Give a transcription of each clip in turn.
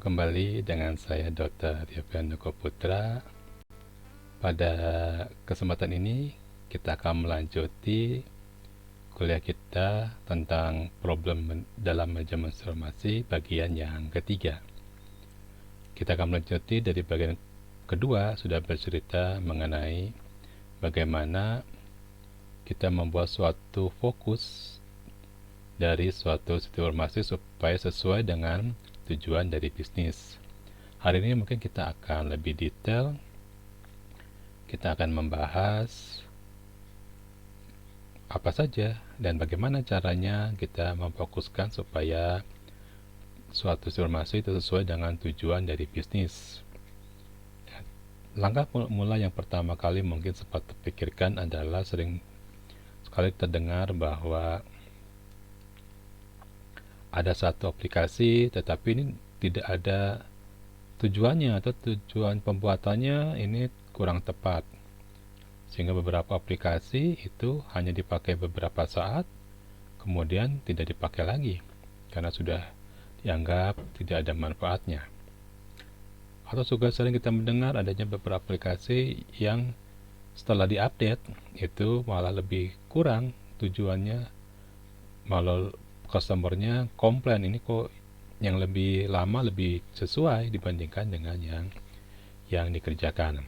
Berjumpa kembali dengan saya Dr. Yofianto Putra. Pada kesempatan ini kita akan melanjuti kuliah kita tentang problem dalam manajemen informasi bagian yang ketiga. Kita akan melanjuti dari bagian kedua, sudah bercerita mengenai bagaimana kita membuat suatu fokus dari suatu informasi supaya sesuai dengan tujuan dari bisnis. Hari ini mungkin kita akan lebih detail. Kita akan membahas apa saja dan bagaimana caranya kita memfokuskan supaya suatu informasi itu sesuai dengan tujuan dari bisnis. Langkah mulai yang pertama kali mungkin sempat terpikirkan adalah sering sekali terdengar bahwa ada satu aplikasi tetapi ini tidak ada tujuannya atau tujuan pembuatannya ini kurang tepat, sehingga beberapa aplikasi itu hanya dipakai beberapa saat kemudian tidak dipakai lagi karena sudah dianggap tidak ada manfaatnya. Atau juga sering kita mendengar adanya beberapa aplikasi yang setelah diupdate itu malah lebih kurang tujuannya, malah customernya komplain, ini kok yang lebih lama lebih sesuai dibandingkan dengan yang dikerjakan.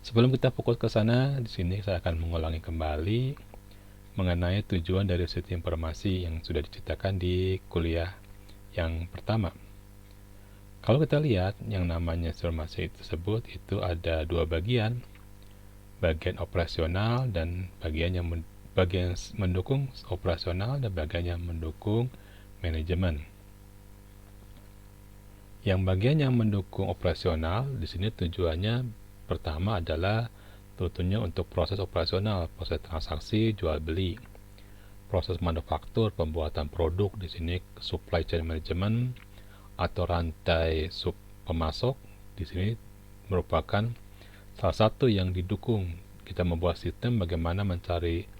Sebelum kita fokus ke sana, di sini saya akan mengulangi kembali mengenai tujuan dari sistem informasi yang sudah diceritakan di kuliah yang pertama. Kalau kita lihat yang namanya informasi tersebut itu ada dua bagian operasional dan bagian yang mendukung operasional dan bagian yang mendukung manajemen. Yang bagian yang mendukung operasional di sini tujuannya pertama adalah tentunya untuk proses operasional, proses transaksi, jual beli, proses manufaktur, pembuatan produk, di sini supply chain management atau rantai pemasok, di sini merupakan salah satu yang didukung. Kita membuat sistem bagaimana mencari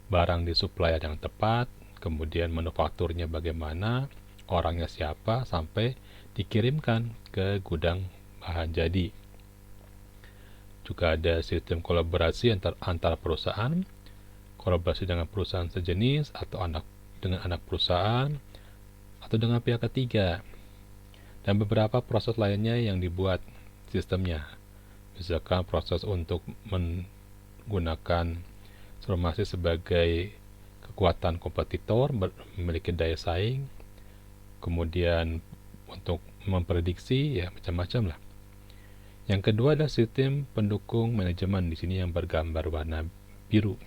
barang di supplier yang tepat, kemudian manufakturnya bagaimana, orangnya siapa, sampai dikirimkan ke gudang bahan jadi. Juga ada sistem kolaborasi antar perusahaan, kolaborasi dengan perusahaan sejenis atau dengan anak perusahaan atau dengan pihak ketiga, dan beberapa proses lainnya yang dibuat sistemnya. Misalkan proses untuk menggunakan informasi sebagai kekuatan kompetitor, memiliki daya saing, kemudian untuk memprediksi, ya macam-macam lah. Yang kedua adalah sistem pendukung manajemen, di sini yang bergambar warna biru.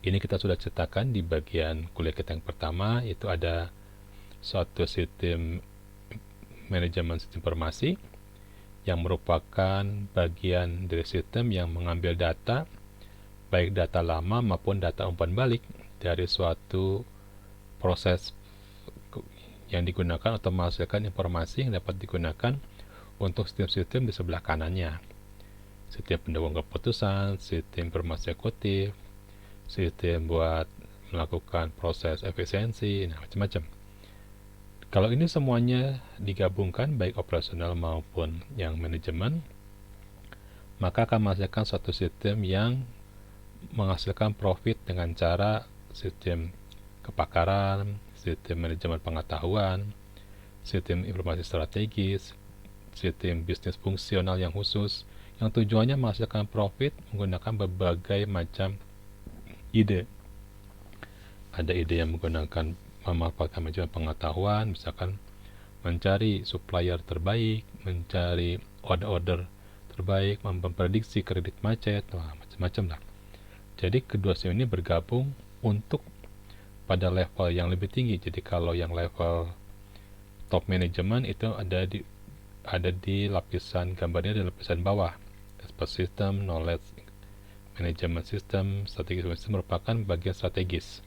Ini kita sudah ceritakan di bagian kuliah kita yang pertama, yaitu ada suatu sistem manajemen sistem informasi yang merupakan bagian dari sistem yang mengambil data, baik data lama maupun data umpan balik dari suatu proses yang digunakan atau menghasilkan informasi yang dapat digunakan untuk sistem-sistem di sebelah kanannya. Sistem pendukung keputusan, sistem informasi eksekutif, sistem buat melakukan proses efisiensi, nah macam-macam. Kalau ini semuanya digabungkan baik operasional maupun yang manajemen, maka akan menghasilkan suatu sistem yang menghasilkan profit dengan cara sistem kepakaran, sistem manajemen pengetahuan, sistem informasi strategis, sistem bisnis fungsional yang khusus, yang tujuannya menghasilkan profit menggunakan berbagai macam ide. Ada ide yang menggunakan memanfaatkan manajemen pengetahuan, misalkan mencari supplier terbaik, mencari order-order terbaik, memprediksi kredit macet, macam-macam lah. Jadi kedua sistem ini bergabung untuk pada level yang lebih tinggi. Jadi kalau yang level top management itu ada di lapisan, gambarnya di lapisan bawah. Expert system, knowledge management system, strategic system merupakan bagian strategis.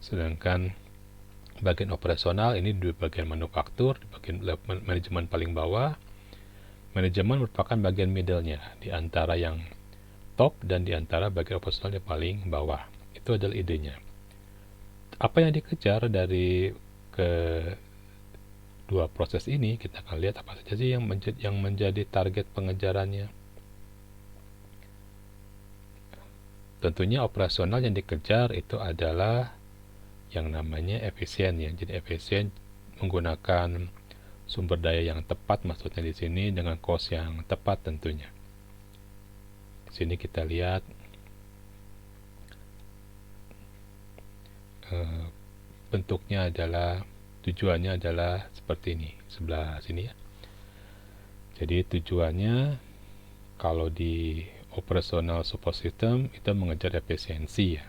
Sedangkan bagian operasional ini di bagian manufaktur, di bagian manajemen paling bawah. Manajemen merupakan bagian middle-nya, di antara yang top dan di antara bagian operasional yang paling bawah. Itu adalah idenya. Apa yang dikejar dari dua proses ini, kita akan lihat apa saja sih yang menjadi target pengejarannya. Tentunya operasional yang dikejar itu adalah yang namanya efisien ya. Jadi efisien menggunakan sumber daya yang tepat, maksudnya di sini dengan cost yang tepat tentunya. Di sini kita lihat bentuknya adalah, tujuannya adalah seperti ini, sebelah sini ya. Jadi tujuannya kalau di operasional support system itu mengejar efisiensi ya,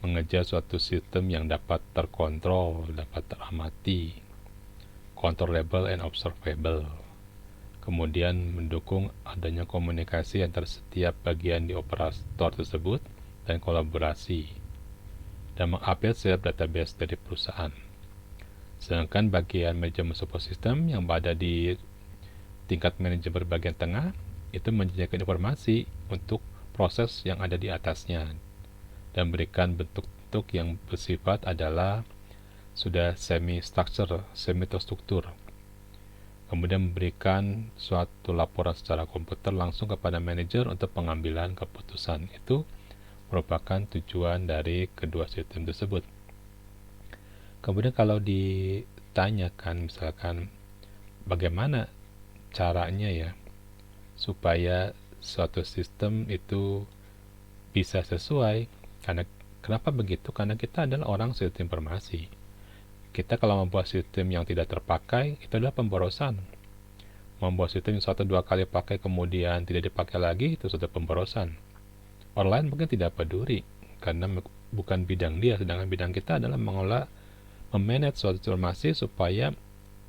mengejar suatu sistem yang dapat terkontrol, dapat teramati, controllable and observable. Kemudian mendukung adanya komunikasi antara setiap bagian di operator tersebut dan kolaborasi, dan mengupdate setiap database dari perusahaan. Sedangkan bagian manajemen support system yang berada di tingkat manajemen bagian tengah itu menyediakan informasi untuk proses yang ada di atasnya dan berikan bentuk-bentuk yang bersifat adalah sudah semi-structure, semi-terstruktur. Kemudian memberikan suatu laporan secara komputer langsung kepada manajer untuk pengambilan keputusan. Itu merupakan tujuan dari kedua sistem tersebut. Kemudian kalau ditanyakan misalkan bagaimana caranya ya supaya suatu sistem itu bisa sesuai. Karena kenapa begitu? Karena kita adalah orang sistem informasi. Kita kalau membuat sistem yang tidak terpakai, itu adalah pemborosan. Membuat sistem yang 1-2 kali pakai kemudian tidak dipakai lagi, itu sudah pemborosan. Orang lain mungkin tidak peduli, karena bukan bidang dia, sedangkan bidang kita adalah mengolah, memanage suatu informasi supaya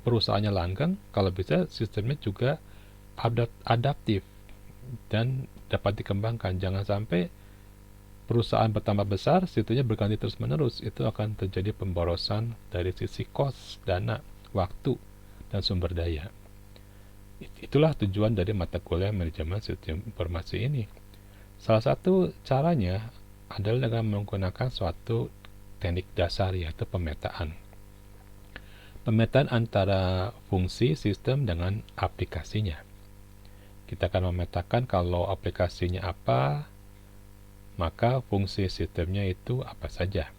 perusahaannya langgeng, kalau bisa sistemnya juga adaptif dan dapat dikembangkan. Jangan sampai perusahaan bertambah besar, sistemnya berganti terus-menerus. Itu akan terjadi pemborosan dari sisi cost, dana, waktu, dan sumber daya. Itulah tujuan dari mata kuliah manajemen sistem informasi ini. Salah satu caranya adalah dengan menggunakan suatu teknik dasar, yaitu pemetaan. Pemetaan antara fungsi sistem dengan aplikasinya. Kita akan memetakan kalau aplikasinya apa, maka fungsi sistemnya itu apa saja.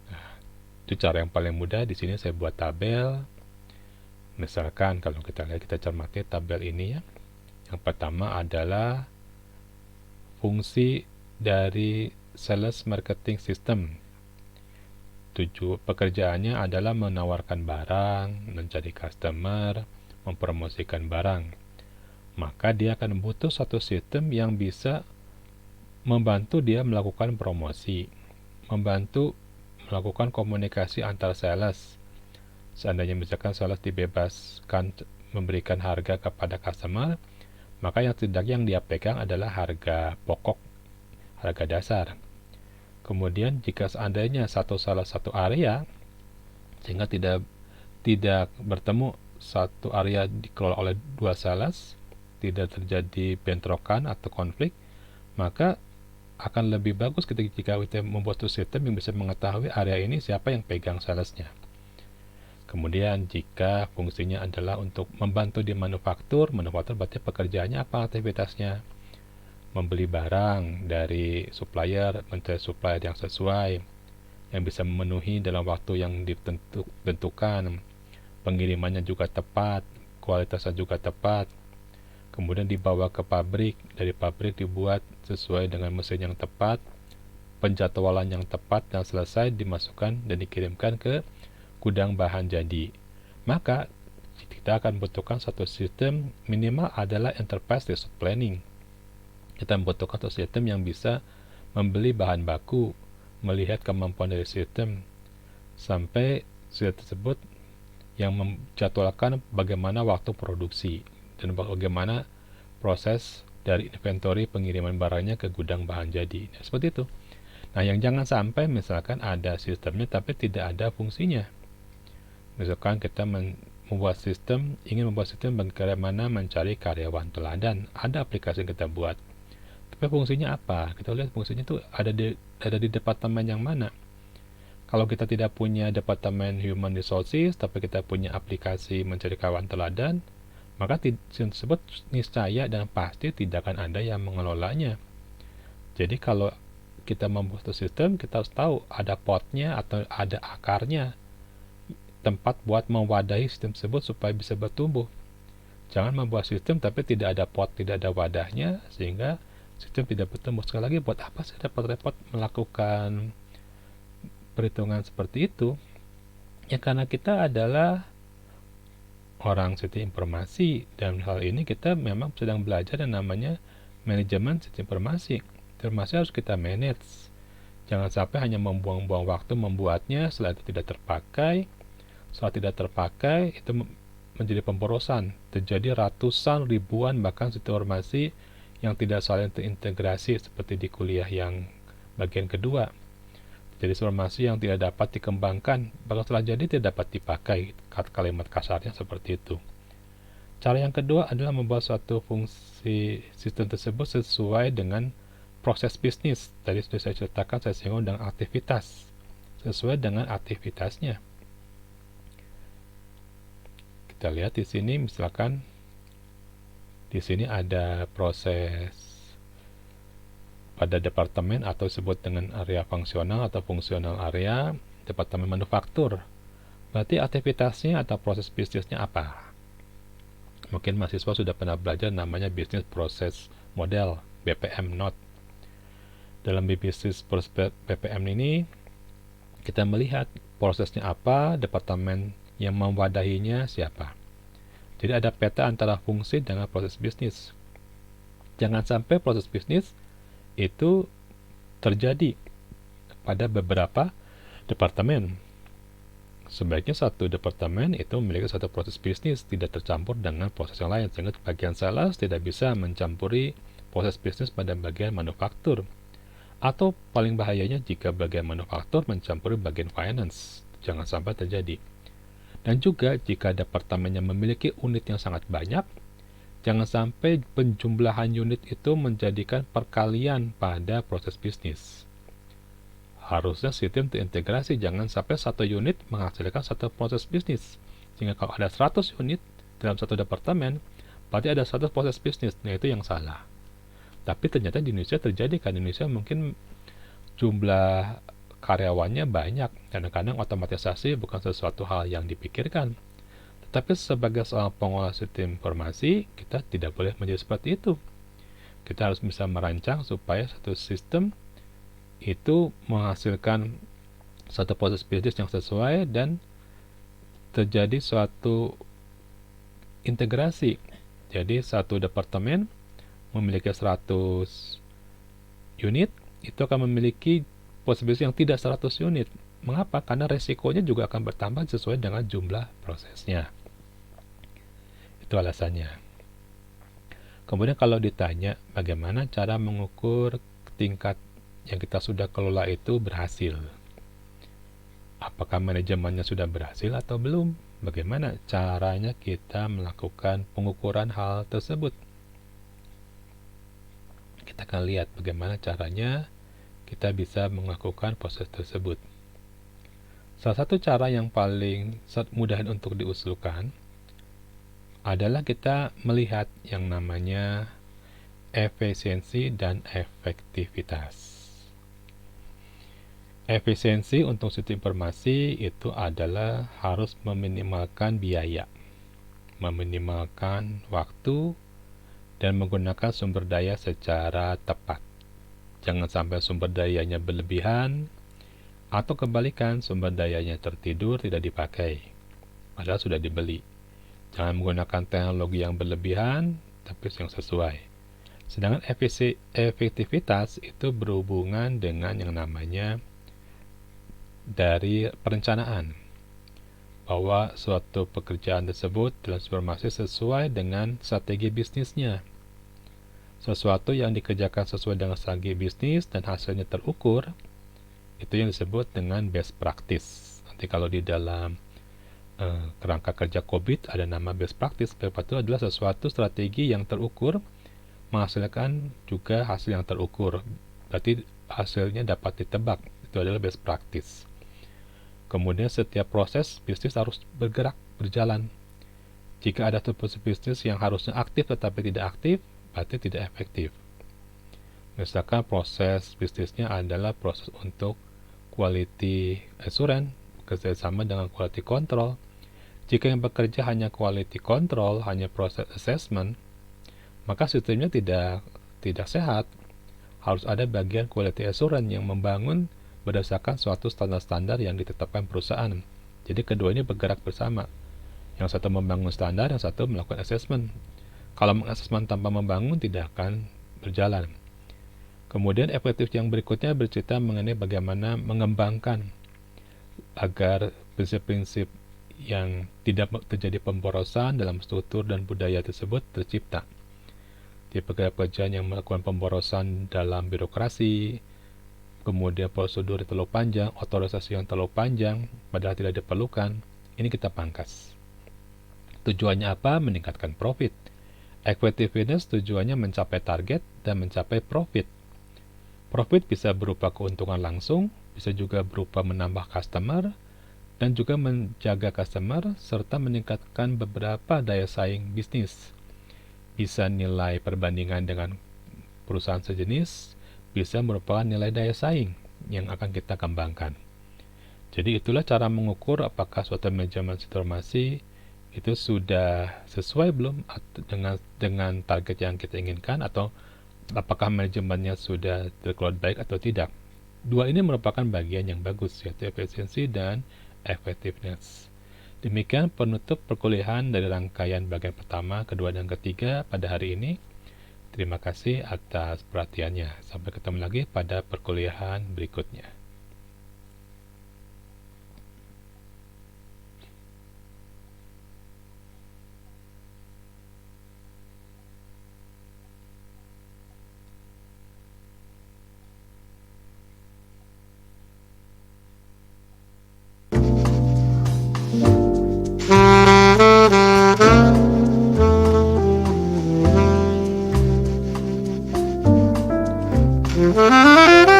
Nah, itu cara yang paling mudah. Di sini saya buat tabel. Misalkan kalau kita lihat, kita cermati tabel ini ya. Yang pertama adalah fungsi dari sales marketing system. Pekerjaannya adalah menawarkan barang, mencari customer, mempromosikan barang. Maka dia akan butuh satu sistem yang bisa membantu dia melakukan promosi, membantu melakukan komunikasi antar sales. Seandainya misalkan sales dibebaskan memberikan harga kepada customer, maka yang setidaknya yang dia pegang adalah harga pokok, harga dasar. Kemudian jika seandainya salah satu area, sehingga tidak bertemu satu area dikelola oleh dua sales, tidak terjadi bentrokan atau konflik, maka akan lebih bagus jika kita membuat sistem yang bisa mengetahui area ini siapa yang pegang salesnya. Kemudian jika fungsinya adalah untuk membantu di manufaktur berarti pekerjaannya apa, aktivitasnya? Membeli barang dari supplier, mencari supplier yang sesuai, yang bisa memenuhi dalam waktu yang ditentukan, pengirimannya juga tepat, kualitasnya juga tepat. Kemudian dibawa ke pabrik, dari pabrik dibuat sesuai dengan mesin yang tepat, penjadwalan yang tepat, dan selesai dimasukkan dan dikirimkan ke gudang bahan jadi. Maka kita akan membutuhkan satu sistem, minimal adalah enterprise resource planning. Kita membutuhkan satu sistem yang bisa membeli bahan baku, melihat kemampuan dari sistem, sampai sistem tersebut yang menjadwalkan bagaimana waktu produksi dan bagaimana proses dari inventory pengiriman barangnya ke gudang bahan jadi. Nah, seperti itu. Nah, yang jangan sampai misalkan ada sistemnya tapi tidak ada fungsinya. Misalkan kita ingin membuat sistem bagaimana mencari karyawan teladan. Ada aplikasi yang kita buat. Tapi fungsinya apa? Kita lihat fungsinya itu ada di departemen yang mana. Kalau kita tidak punya departemen human resources, tapi kita punya aplikasi mencari kawan teladan, maka sistem tersebut niscaya dan pasti tidak akan ada yang mengelolanya. Jadi kalau kita membuat sistem, kita harus tahu ada potnya atau ada akarnya, tempat buat mewadahi sistem tersebut supaya bisa bertumbuh. Jangan membuat sistem tapi tidak ada pot, tidak ada wadahnya, sehingga sistem tidak bertumbuh. Sekali lagi, buat apa sih repot-repot melakukan perhitungan seperti itu? Ya karena kita adalah orang sistem informasi, dan hal ini kita memang sedang belajar yang namanya manajemen sistem informasi. Informasi harus kita manage. Jangan sampai hanya membuang-buang waktu membuatnya, setelah itu tidak terpakai. Setelah tidak terpakai, itu menjadi pemborosan. Terjadi ratusan, ribuan, bahkan sistem informasi yang tidak saling terintegrasi seperti di kuliah yang bagian kedua. Jadi informasi yang tidak dapat dikembangkan, bahkan setelah jadi tidak dapat dipakai. Kalimat kasarnya seperti itu. Cara yang kedua adalah membuat suatu fungsi sistem tersebut sesuai dengan proses bisnis. Tadi sudah saya ceritakan, saya singgung dengan aktivitas. Sesuai dengan aktivitasnya. Kita lihat di sini, misalkan di sini ada proses pada departemen atau disebut dengan area fungsional atau fungsional area, departemen manufaktur. Berarti aktivitasnya atau proses bisnisnya apa? Mungkin mahasiswa sudah pernah belajar namanya bisnis proses model, BPM Not. Dalam bisnis proses BPM ini, kita melihat prosesnya apa, departemen yang mewadahinya siapa. Jadi ada peta antara fungsi dengan proses bisnis. Jangan sampai proses bisnis itu terjadi pada beberapa departemen. Sebaiknya satu departemen itu memiliki satu proses bisnis, tidak tercampur dengan proses yang lain, sehingga bagian sales tidak bisa mencampuri proses bisnis pada bagian manufaktur. Atau paling bahayanya jika bagian manufaktur mencampuri bagian finance. Jangan sampai terjadi. Dan juga jika departemennya memiliki unit yang sangat banyak, jangan sampai penjumlahan unit itu menjadikan perkalian pada proses bisnis. Harusnya sistem terintegrasi, jangan sampai satu unit menghasilkan satu proses bisnis. Sehingga kalau ada 100 unit dalam satu departemen, berarti ada 100 proses bisnis. Nah, itu yang salah. Tapi ternyata di Indonesia terjadi, kan Indonesia mungkin jumlah karyawannya banyak. Kadang-kadang otomatisasi bukan sesuatu hal yang dipikirkan. Tapi sebagai seorang pengolah sistem informasi, kita tidak boleh menjadi seperti itu. Kita harus bisa merancang supaya satu sistem itu menghasilkan satu proses bisnis yang sesuai dan terjadi suatu integrasi. Jadi satu departemen memiliki 100 unit, itu akan memiliki proses bisnis yang tidak 100 unit. Mengapa? Karena resikonya juga akan bertambah sesuai dengan jumlah prosesnya. Itu alasannya. Kemudian kalau ditanya bagaimana cara mengukur tingkat yang kita sudah kelola itu berhasil. Apakah manajemennya sudah berhasil atau belum? Bagaimana caranya kita melakukan pengukuran hal tersebut? Kita akan lihat bagaimana caranya kita bisa melakukan proses tersebut. Salah satu cara yang paling mudah untuk diusulkan adalah kita melihat yang namanya efisiensi dan efektivitas. Efisiensi untuk sistem informasi itu adalah harus meminimalkan biaya, meminimalkan waktu, dan menggunakan sumber daya secara tepat. Jangan sampai sumber dayanya berlebihan, atau kebalikan sumber dayanya tertidur tidak dipakai, padahal sudah dibeli. Jangan menggunakan teknologi yang berlebihan, tapi yang sesuai. Sedangkan efektivitas itu berhubungan dengan yang namanya dari perencanaan, bahwa suatu pekerjaan tersebut dalam informasi sesuai dengan strategi bisnisnya. Sesuatu yang dikerjakan sesuai dengan strategi bisnis dan hasilnya terukur, itu yang disebut dengan best practice. Nanti kalau di dalam kerangka kerja COVID ada nama best practice. Itu adalah sesuatu strategi yang terukur menghasilkan juga hasil yang terukur. Berarti hasilnya dapat ditebak. Itu adalah best practice. Kemudian setiap proses bisnis harus bergerak, berjalan. Jika ada proses bisnis yang harusnya aktif tetapi tidak aktif, berarti tidak efektif. Misalkan proses bisnisnya adalah proses untuk quality assurance, bekerjasama dengan quality control. Jika yang bekerja hanya quality control, hanya proses assessment, maka sistemnya tidak sehat. Harus ada bagian quality assurance yang membangun berdasarkan suatu standar-standar yang ditetapkan perusahaan. Jadi kedua ini bergerak bersama. Yang satu membangun standar, yang satu melakukan assessment. Kalau mengassessment tanpa membangun tidak akan berjalan. Kemudian efektif yang berikutnya bercerita mengenai bagaimana mengembangkan agar prinsip-prinsip yang tidak terjadi pemborosan dalam struktur dan budaya tersebut tercipta. Di pekerjaan yang melakukan pemborosan dalam birokrasi, kemudian prosedur yang terlalu panjang, otorisasi yang terlalu panjang, padahal tidak diperlukan, ini kita pangkas. Tujuannya apa? Meningkatkan profit. Effectiveness tujuannya mencapai target dan mencapai profit. Profit bisa berupa keuntungan langsung, bisa juga berupa menambah customer, dan juga menjaga customer, serta meningkatkan beberapa daya saing bisnis. Bisa nilai perbandingan dengan perusahaan sejenis, bisa merupakan nilai daya saing yang akan kita kembangkan. Jadi itulah cara mengukur apakah suatu manajemen informasi itu sudah sesuai belum dengan target yang kita inginkan, atau apakah manajemennya sudah terkelola baik atau tidak. Dua ini merupakan bagian yang bagus, yaitu efisiensi dan effectiveness. Demikian penutup perkuliahan dari rangkaian bagian pertama, kedua, dan ketiga pada hari ini. Terima kasih atas perhatiannya. Sampai ketemu lagi pada perkuliahan berikutnya. Thank you.